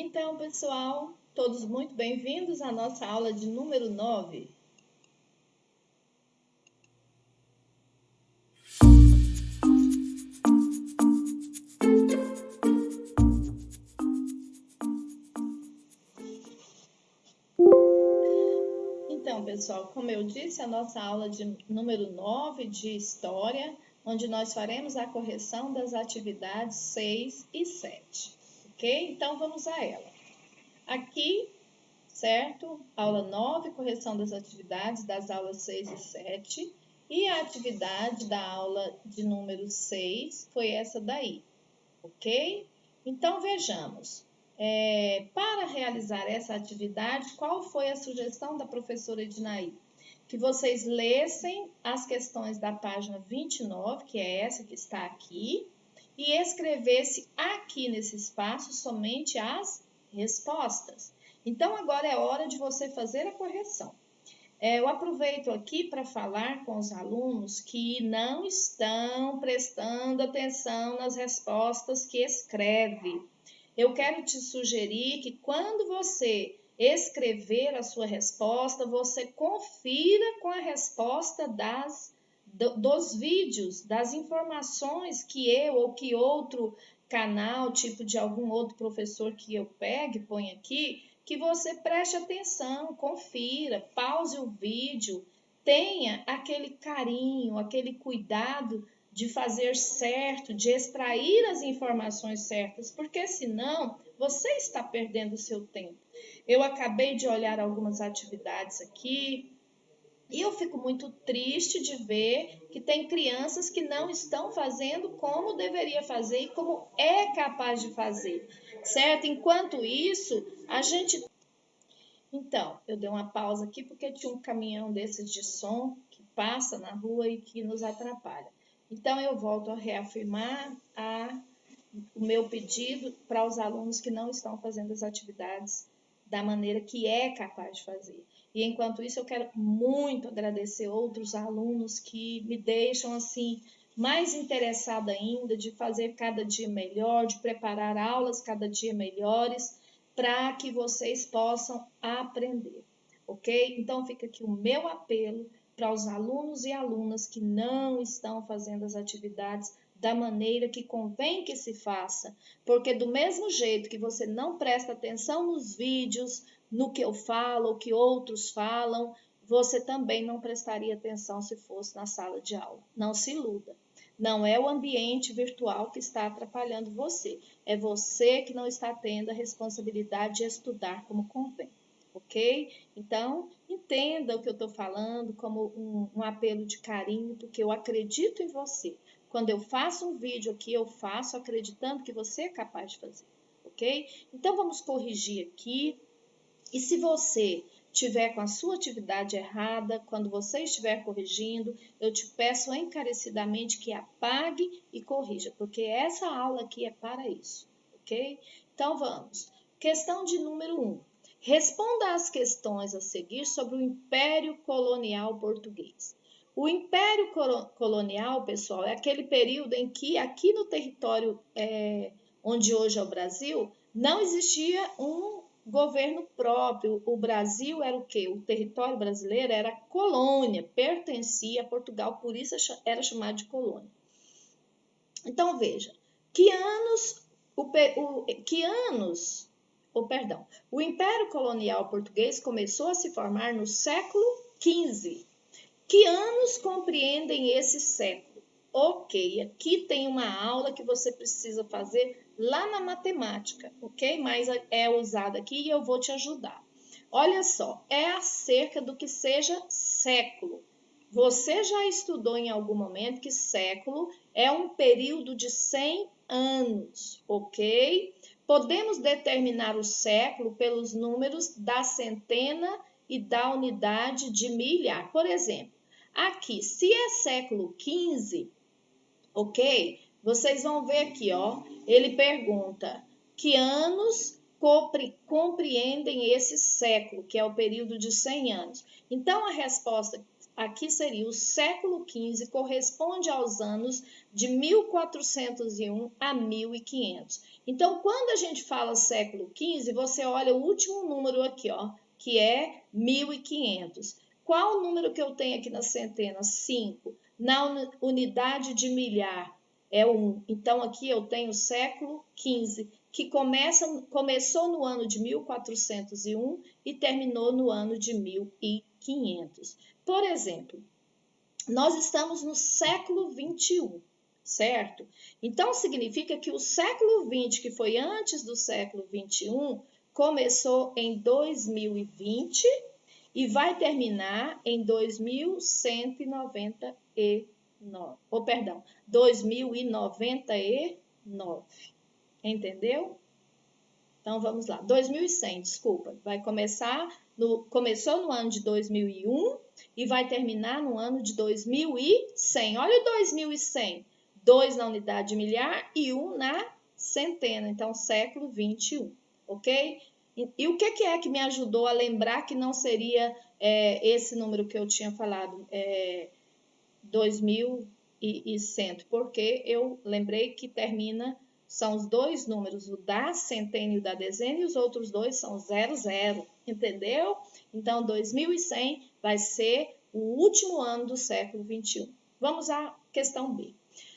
Então, pessoal, todos muito bem-vindos à nossa aula de número 9. Então, pessoal, como eu disse, a nossa aula de número 9 de História, onde nós faremos a correção das atividades 6 e 7, ok? Então, vamos a ela. Aqui, certo? Aula 9, correção das atividades das aulas 6 e 7. E a atividade da aula de número 6 foi essa daí, ok? Então, vejamos. Para realizar essa atividade, qual foi a sugestão da professora Ednaí? Que vocês lessem as questões da página 29, que é essa que está aqui, e escrevesse aqui nesse espaço somente as respostas. Então, agora é hora de você fazer a correção. Eu aproveito aqui para falar com os alunos que não estão prestando atenção nas respostas que escreve. Eu quero te sugerir que quando você escrever a sua resposta, você confira com a resposta dos vídeos, das informações que eu ou que outro canal, tipo de algum outro professor que eu pegue, põe aqui, que você preste atenção, confira, pause o vídeo, tenha aquele carinho, aquele cuidado de fazer certo, de extrair as informações certas, porque senão você está perdendo o seu tempo. Eu acabei de olhar algumas atividades aqui e eu fico muito triste de ver que tem crianças que não estão fazendo como deveria fazer e como é capaz de fazer, certo? Enquanto isso, a gente... Então, eu dei uma pausa aqui porque tinha um caminhão desses de som que passa na rua e que nos atrapalha. Então, eu volto a reafirmar o meu pedido para os alunos que não estão fazendo as atividades da maneira que é capaz de fazer. E enquanto isso, eu quero muito agradecer outros alunos que me deixam assim mais interessada ainda de fazer cada dia melhor, de preparar aulas cada dia melhores, para que vocês possam aprender, ok? Então fica aqui o meu apelo para os alunos e alunas que não estão fazendo as atividades da maneira que convém que se faça, porque do mesmo jeito que você não presta atenção nos vídeos, no que eu falo, o que outros falam, você também não prestaria atenção se fosse na sala de aula. Não se iluda. Não é o ambiente virtual que está atrapalhando você, é você que não está tendo a responsabilidade de estudar como convém, ok? Então, entenda o que eu estou falando como um apelo de carinho, porque eu acredito em você. Quando eu faço um vídeo aqui, eu faço acreditando que você é capaz de fazer, ok? Então, vamos corrigir aqui. E se você tiver com a sua atividade errada, quando você estiver corrigindo, eu te peço encarecidamente que apague e corrija, porque essa aula aqui é para isso, ok? Então, vamos. Questão de número 1. Responda às questões a seguir sobre o Império Colonial Português. O Império Colonial, pessoal, é aquele período em que aqui no território onde hoje é o Brasil, não existia um governo próprio. O Brasil era o quê? O território brasileiro era colônia, pertencia a Portugal, por isso era chamado de colônia. Então, veja, o Império Colonial Português começou a se formar no século XV. Que anos compreendem esse século? Ok, aqui tem uma aula que você precisa fazer lá na matemática, ok? Mas é usada aqui e eu vou te ajudar. Olha só, é acerca do que seja século. Você já estudou em algum momento que século é um período de 100 anos, ok? Podemos determinar o século pelos números da centena e da unidade de milhar. Por exemplo, aqui, se é século XV, ok? Vocês vão ver aqui, ó. Ele pergunta que anos compreendem esse século, que é o período de 100 anos. Então, a resposta aqui seria o século XV, corresponde aos anos de 1401 a 1500. Então, quando a gente fala século XV, você olha o último número aqui, ó, que é 1500. Qual o número que eu tenho aqui na centena? 5. Na unidade de milhar é 1. Então, aqui eu tenho o século XV, que começou no ano de 1401 e terminou no ano de 1500. Por exemplo, nós estamos no século XXI, certo? Então, significa que o século XX, que foi antes do século XXI, começou em 2020 e vai terminar em 2199. 2099. Entendeu? Então, vamos lá. 2100, desculpa. Começou no ano de 2001 e vai terminar no ano de 2100. Olha o 2100. 2 na unidade de milhar e 1 na centena. Então, século 21, ok? E o que é que me ajudou a lembrar que não seria esse número que eu tinha falado, 2100? Porque eu lembrei que são os dois números, o da centena e o da dezena, e os outros dois são 00, entendeu? Então, 2100 vai ser o último ano do século 21. Vamos à questão B.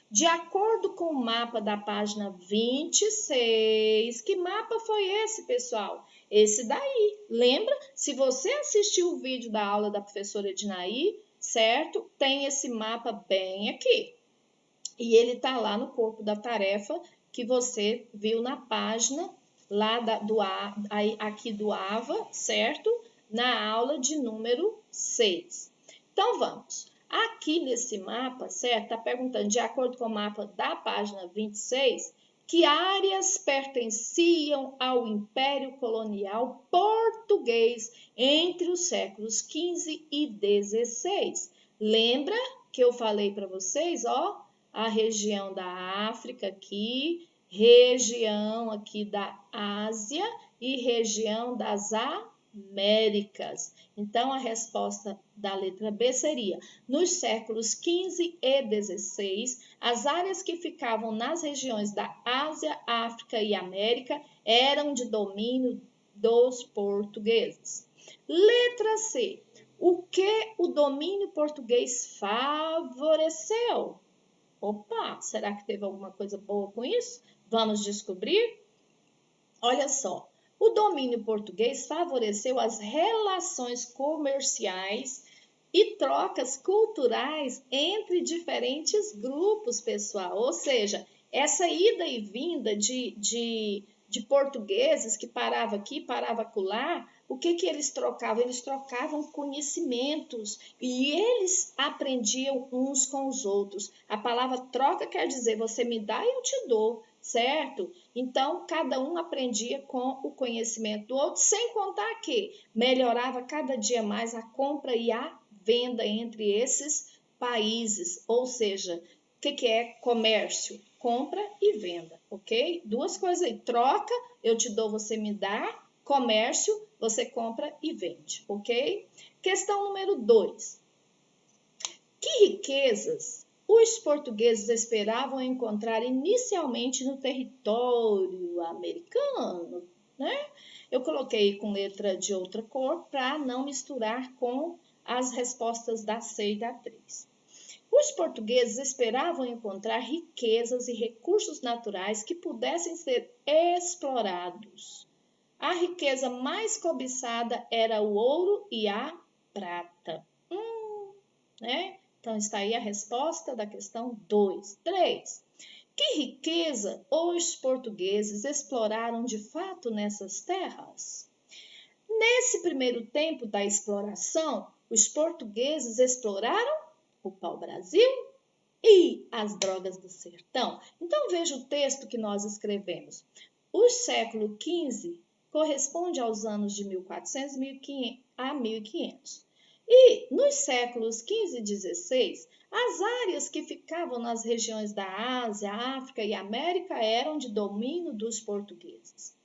De acordo com o mapa da página 26, que mapa foi esse, pessoal? Esse daí. Lembra? Se você assistiu o vídeo da aula da professora Ednaí, certo? Tem esse mapa bem aqui. E ele está lá no corpo da tarefa que você viu na página lá aqui do AVA, certo? Na aula de número 6. Então, vamos. Aqui nesse mapa, certo? Está perguntando, de acordo com o mapa da página 26, que áreas pertenciam ao Império Colonial Português entre os séculos XV e XVI. Lembra que eu falei para vocês, ó? A região da África aqui, região aqui da Ásia e região das Américas. Então, a resposta da letra B seria: nos séculos XV e XVI, as áreas que ficavam nas regiões da Ásia, África e América eram de domínio dos portugueses. Letra C. O que o domínio português favoreceu? Opa, será que teve alguma coisa boa com isso? Vamos descobrir? Olha só, o domínio português favoreceu as relações comerciais e trocas culturais entre diferentes grupos, pessoal. Ou seja, essa ida e vinda de portugueses que parava aqui, parava acolá, o que eles trocavam? Eles trocavam conhecimentos e eles aprendiam uns com os outros. A palavra troca quer dizer você me dá e eu te dou, certo? Então, cada um aprendia com o conhecimento do outro, sem contar que melhorava cada dia mais a compra e a venda entre esses países. Ou seja, o que é comércio? Compra e venda, ok? Duas coisas aí, troca, eu te dou, você me dá, comércio, você compra e vende, ok? Questão número 2. Que riquezas os portugueses esperavam encontrar inicialmente no território americano, né? Eu coloquei com letra de outra cor para não misturar com as respostas da C e da 3. Os portugueses esperavam encontrar riquezas e recursos naturais que pudessem ser explorados. A riqueza mais cobiçada era o ouro e a prata. Né? Então, está aí a resposta da questão 2. 3. Que riqueza os portugueses exploraram de fato nessas terras? Nesse primeiro tempo da exploração, os portugueses exploraram o pau-brasil e as drogas do sertão. Então, veja o texto que nós escrevemos. O século XV corresponde aos anos de 1400 a 1500. E nos séculos XV e XVI, as áreas que ficavam nas regiões da Ásia, África e América eram de domínio dos portugueses.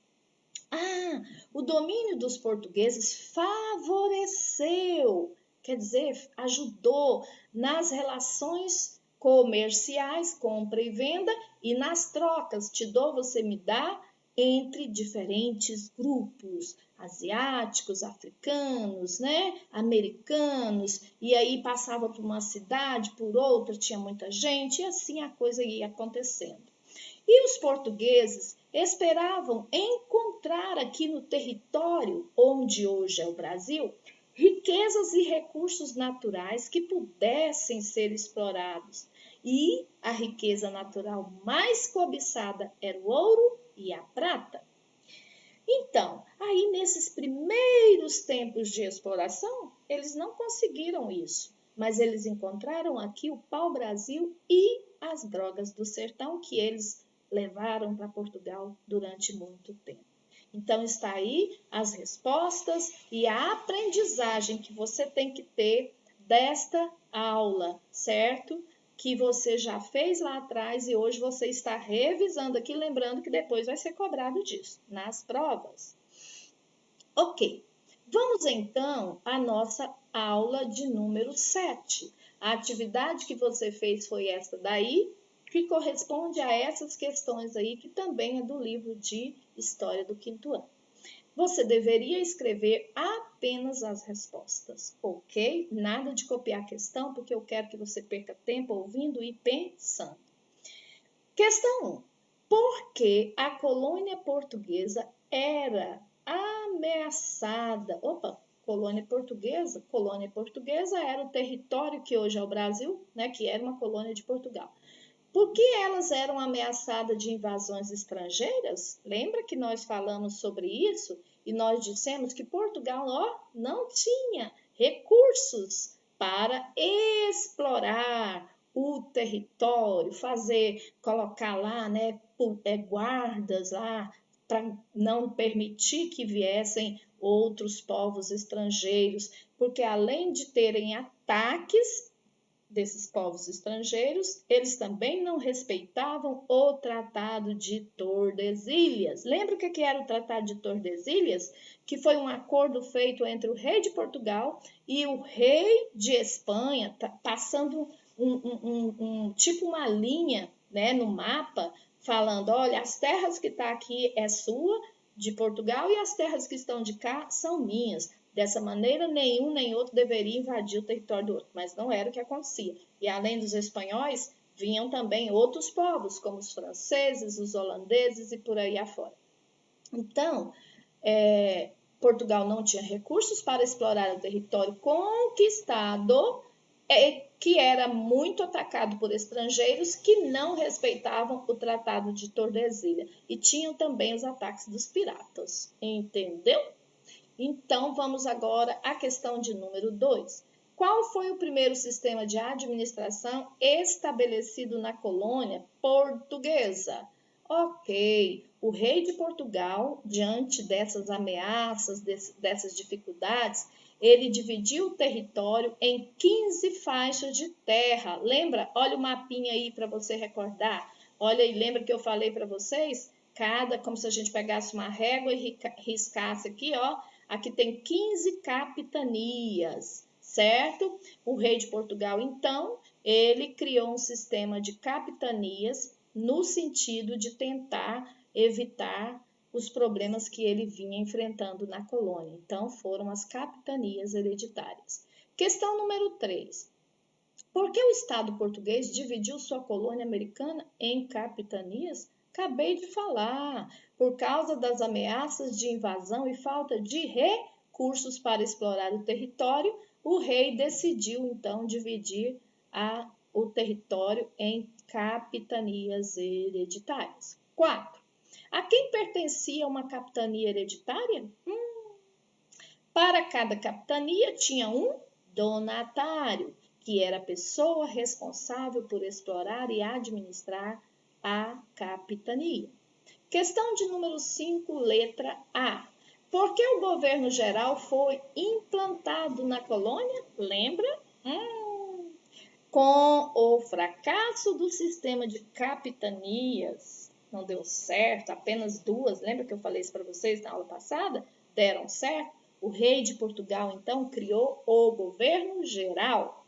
O domínio dos portugueses favoreceu. quer dizer, ajudou nas relações comerciais, compra e venda, e nas trocas, te dou, você me dá, entre diferentes grupos, asiáticos, africanos, né, americanos, e aí passava por uma cidade, por outra, tinha muita gente, e assim a coisa ia acontecendo. E os portugueses esperavam encontrar aqui no território, onde hoje é o Brasil, riquezas e recursos naturais que pudessem ser explorados. E a riqueza natural mais cobiçada era o ouro e a prata. Então, aí nesses primeiros tempos de exploração, eles não conseguiram isso, mas eles encontraram aqui o pau-brasil e as drogas do sertão que eles levaram para Portugal durante muito tempo. Então, está aí as respostas e a aprendizagem que você tem que ter desta aula, certo? Que você já fez lá atrás e hoje você está revisando aqui, lembrando que depois vai ser cobrado disso, nas provas. Ok, vamos então à nossa aula de número 7. A atividade que você fez foi essa daí, que corresponde a essas questões aí, que também é do livro de História do 5º ano. Você deveria escrever apenas as respostas, ok? Nada de copiar a questão, porque eu quero que você perca tempo ouvindo e pensando. Questão 1. Por que a colônia portuguesa era ameaçada? Colônia portuguesa era o território que hoje é o Brasil, né, que era uma colônia de Portugal. Por que elas eram ameaçadas de invasões estrangeiras? Lembra que nós falamos sobre isso e nós dissemos que Portugal não tinha recursos para explorar o território, colocar lá, né, guardas lá para não permitir que viessem outros povos estrangeiros, porque além de terem ataques desses povos estrangeiros, eles também não respeitavam o Tratado de Tordesilhas. Lembra o que era o Tratado de Tordesilhas? Que foi um acordo feito entre o rei de Portugal e o rei de Espanha, passando tipo uma linha, né, no mapa, falando, olha, as terras que estão aqui é sua, de Portugal, e as terras que estão de cá são minhas. Dessa maneira, nenhum nem outro deveria invadir o território do outro, mas não era o que acontecia. E além dos espanhóis, vinham também outros povos, como os franceses, os holandeses e por aí afora. Então, Portugal não tinha recursos para explorar o território conquistado, que era muito atacado por estrangeiros que não respeitavam o Tratado de Tordesilhas. E tinham também os ataques dos piratas. Entendeu? Então, vamos agora à questão de número 2. Qual foi o primeiro sistema de administração estabelecido na colônia portuguesa? Ok, o rei de Portugal, diante dessas ameaças, dessas dificuldades, ele dividiu o território em 15 faixas de terra. Lembra? Olha o mapinha aí para você recordar. Olha aí, lembra que eu falei para vocês? Como se a gente pegasse uma régua e riscasse aqui, ó. Aqui tem 15 capitanias, certo? O rei de Portugal, então, ele criou um sistema de capitanias no sentido de tentar evitar os problemas que ele vinha enfrentando na colônia. Então, foram as capitanias hereditárias. Questão número 3. Por que o Estado português dividiu sua colônia americana em capitanias? Acabei de falar, por causa das ameaças de invasão e falta de recursos para explorar o território, o rei decidiu então dividir o território em capitanias hereditárias. 4. A quem pertencia uma capitania hereditária? Para cada capitania tinha um donatário, que era a pessoa responsável por explorar e administrar a capitania. Questão de número 5, letra A. Por que o governo geral foi implantado na colônia? Lembra? Com o fracasso do sistema de capitanias, não deu certo, apenas 2, lembra que eu falei isso para vocês na aula passada? Deram certo. O rei de Portugal, então, criou o governo geral.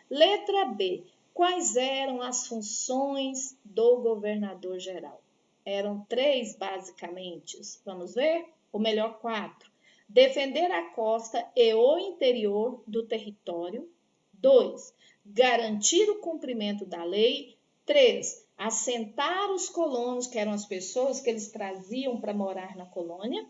Letra B. Quais eram as funções do governador geral? Eram 3, basicamente. Vamos ver? Ou melhor, 4. Defender a costa e o interior do território. 2. Garantir o cumprimento da lei. 3. Assentar os colonos, que eram as pessoas que eles traziam para morar na colônia,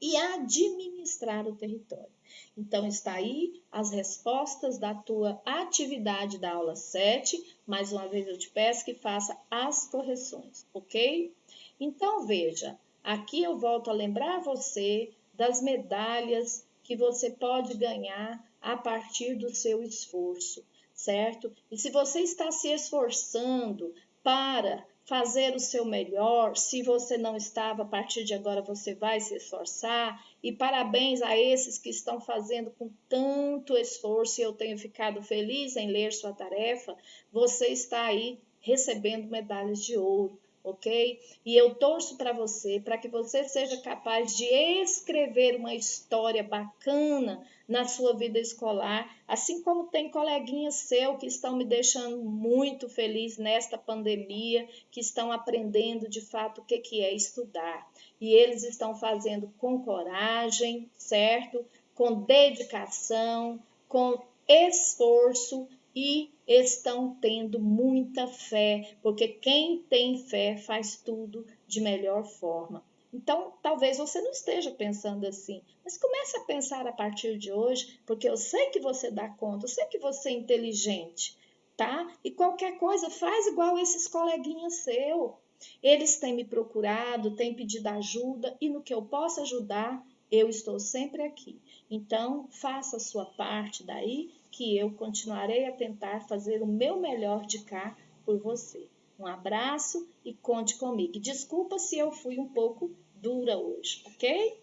e administrar o território. Então, está aí as respostas da tua atividade da aula 7. Mais uma vez, eu te peço que faça as correções, ok? Então, veja, aqui eu volto a lembrar você das medalhas que você pode ganhar a partir do seu esforço, certo? E se você está se esforçando para fazer o seu melhor, se você não estava, a partir de agora você vai se esforçar, e parabéns a esses que estão fazendo com tanto esforço, e eu tenho ficado feliz em ler sua tarefa, você está aí recebendo medalhas de ouro, ok? E eu torço para que você seja capaz de escrever uma história bacana na sua vida escolar, assim como tem coleguinhas seu que estão me deixando muito feliz nesta pandemia, que estão aprendendo de fato o que é estudar. E eles estão fazendo com coragem, certo? Com dedicação, com esforço, e estão tendo muita fé, porque quem tem fé faz tudo de melhor forma. Então, talvez você não esteja pensando assim, mas comece a pensar a partir de hoje, porque eu sei que você dá conta, eu sei que você é inteligente, tá? E qualquer coisa, faz igual esses coleguinhas seus. Eles têm me procurado, têm pedido ajuda, e no que eu possa ajudar, eu estou sempre aqui. Então, faça a sua parte daí, que eu continuarei a tentar fazer o meu melhor de cá por você. Um abraço e conte comigo. Desculpa se eu fui um pouco dura hoje, ok?